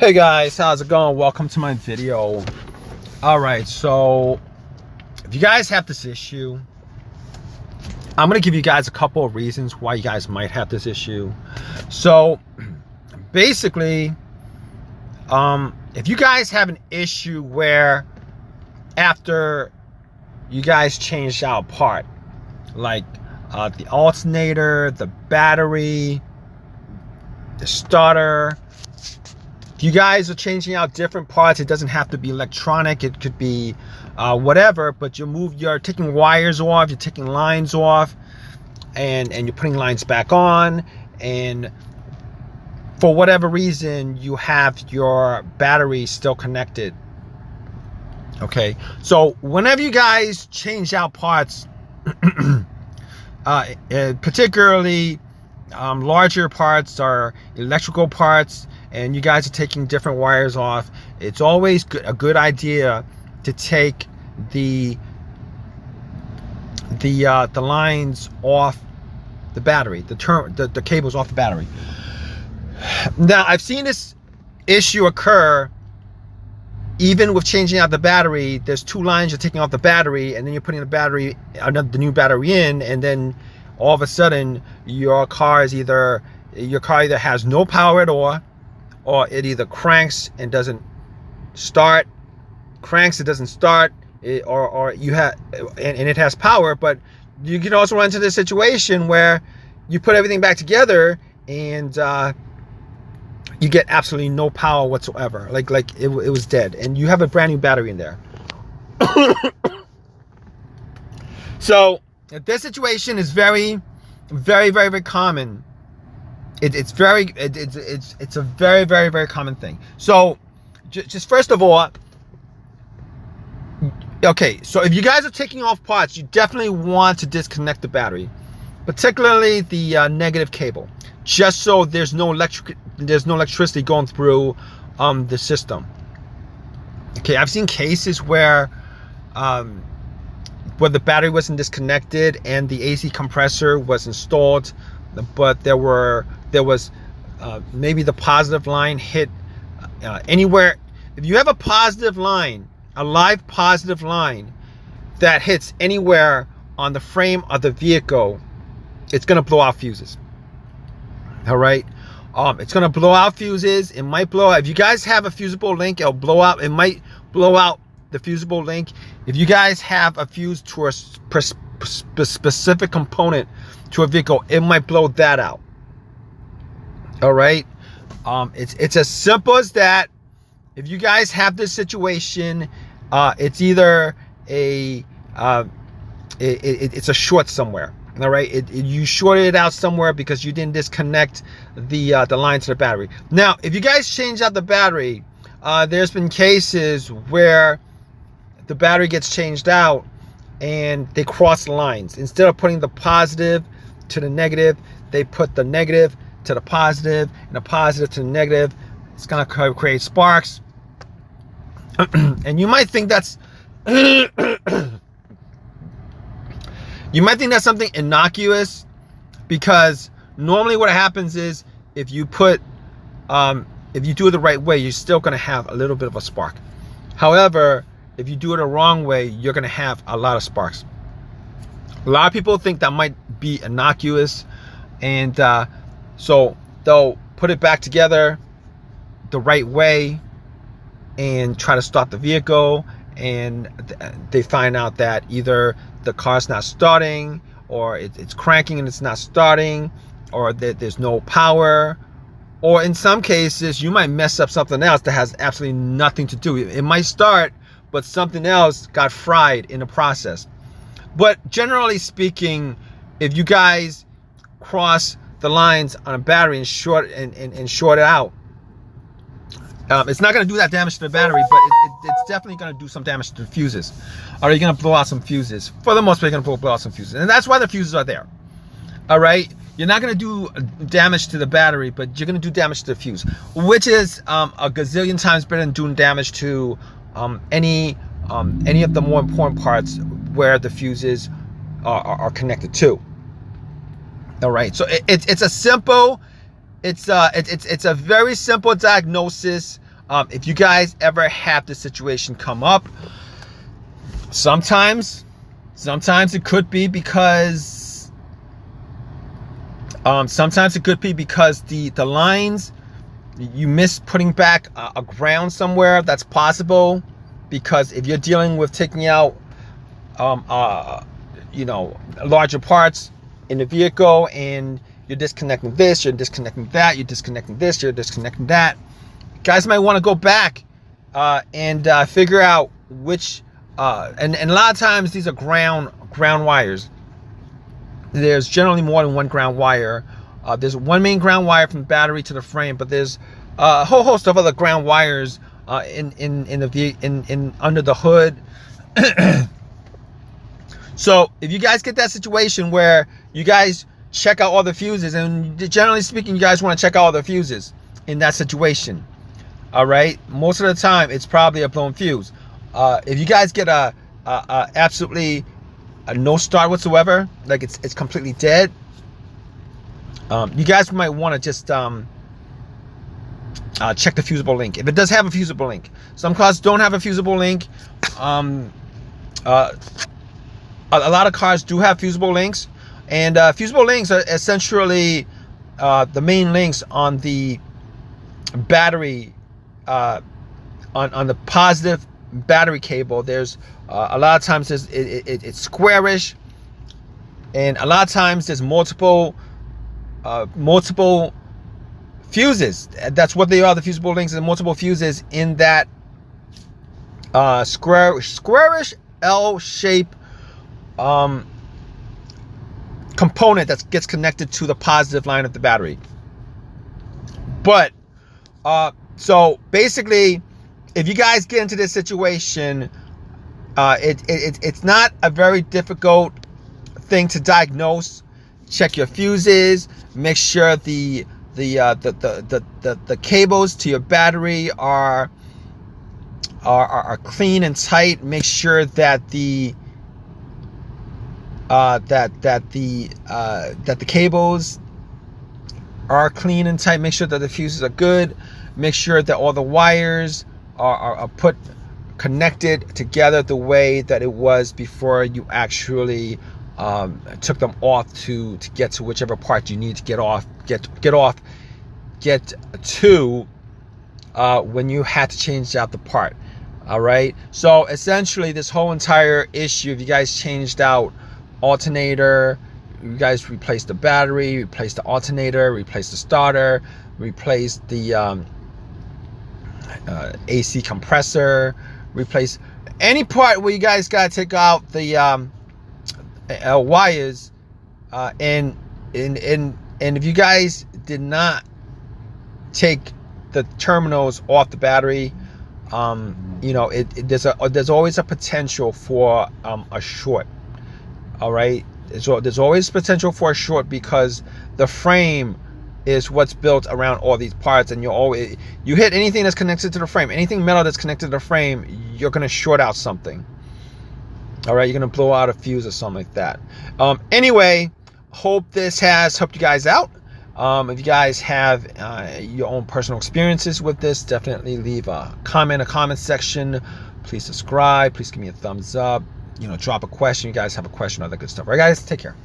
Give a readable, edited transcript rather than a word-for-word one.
Hey guys, how's it going? Welcome to my video. Alright, so if you guys have this issue, I'm going to give you guys a couple of reasons why you guys might have this issue. So basically, if you guys have an issue where after you guys change out a part, like the alternator, the battery, the starter, if you guys are changing out different parts, it doesn't have to be electronic, it could be whatever, but you're taking wires off, you're taking lines off, and you're putting lines back on, and for whatever reason you have your battery still connected. Okay, so whenever you guys change out parts, particularly larger parts or electrical parts, and you guys are taking different wires off, it's always a good idea to take the lines off the battery, the cables off the battery. Now, I've seen this issue occur even with changing out the battery. There's two lines you're taking off the battery, and then you're putting the new battery in, and then all of a sudden your car either has no power at all, or it either cranks and doesn't start, or you have and it has power. But you can also run into this situation where you put everything back together and you get absolutely no power whatsoever, like it was dead, and you have a brand new battery in there. So this situation is very, very, very, very common. It's a very, very, very common thing. So just first of all, okay, so if you guys are taking off parts, you definitely want to disconnect the battery, particularly the negative cable, just so there's no electricity going through the system. Okay, I've seen cases where the battery wasn't disconnected and the AC compressor was installed, but there was maybe the positive line hit anywhere. If you have a positive line, a live positive line that hits anywhere on the frame of the vehicle, it's going to blow out fuses. All right, it's going to blow out fuses. It might blow out. If you guys have a fusible link, it'll blow out. It might blow out the fusible link. If you guys have a fuse to a specific component to a vehicle, it might blow that out. All right, it's as simple as that. If you guys have this situation, it's either it's a short somewhere. All right, you shorted it out somewhere because you didn't disconnect the line to the battery. Now, if you guys change out the battery, there's been cases where the battery gets changed out and they cross the lines. Instead of putting the positive to the negative, they put the negative to the positive and the positive to the negative. It's gonna create sparks. And you might think that's something innocuous, because normally what happens is if you do it the right way, you're still gonna have a little bit of a spark. However, if you do it the wrong way, you're gonna have a lot of sparks. A lot of people think that might be innocuous, and so they'll put it back together the right way and try to start the vehicle, and they find out that either the car's not starting, or it's cranking and it's not starting, or that there's no power, or in some cases you might mess up something else that has absolutely nothing to do. It might start, but something else got fried in the process. But generally speaking, if you guys cross the lines on a battery and short it out, it's not going to do that damage to the battery, but it's definitely going to do some damage to the fuses. Or you're going to blow out some fuses. For the most part, you're going to blow out some fuses, and that's why the fuses are there. All right, you're not going to do damage to the battery, but you're going to do damage to the fuse, which is a gazillion times better than doing damage to any of the more important parts where the fuses are connected to. All right, so it's a very simple diagnosis. If you guys ever have this situation come up, sometimes it could be because the lines, you miss putting back a ground somewhere. That's possible, because if you're dealing with taking out larger parts in the vehicle, and you're disconnecting this, you're disconnecting that, you're disconnecting this, you're disconnecting that, guys might want to go back and figure out which and a lot of times these are ground wires. There's generally more than one ground wire. There's one main ground wire from the battery to the frame, but there's a whole host of other ground wires in under the hood. So if you guys get that situation where you guys check out all the fuses, and generally speaking, you guys want to check out all the fuses in that situation. All right, most of the time it's probably a blown fuse. If you guys get a absolutely no start whatsoever, like it's completely dead, you guys might want to just check the fusible link. If it does have a fusible link, some cars don't have a fusible link. A lot of cars do have fusible links, and fusible links are essentially the main links on the battery, on the positive battery cable. There's a lot of times it's squarish, and a lot of times there's multiple fuses. That's what they are, the fusible links, and multiple fuses in that squarish L shape component that gets connected to the positive line of the battery. But so basically, if you guys get into this situation, it's not a very difficult thing to diagnose. Check your fuses, make sure the cables to your battery are clean and tight. Make sure that the cables are clean and tight. Make sure that the fuses are good. Make sure that all the wires are connected together the way that it was before you actually took them off to get to whichever part you need to get to when you had to change out the part. All right, so essentially this whole entire issue, if you guys changed out alternator, you guys replaced the battery, replaced the alternator, replaced the starter, replaced the AC compressor, replace any part where you guys got to take out the wires, and if you guys did not take the terminals off the battery, there's always a potential for a short. All right, so there's always potential for a short, because the frame is what's built around all these parts, and you hit anything that's connected to the frame, anything metal that's connected to the frame, you're going to short out something. All right, you're going to blow out a fuse or something like that. Anyway, hope this has helped you guys out. If you guys have your own personal experiences with this, definitely leave a comment in the comment section. Please subscribe. Please give me a thumbs up. Drop a question. You guys have a question, all that good stuff. All right, guys, take care.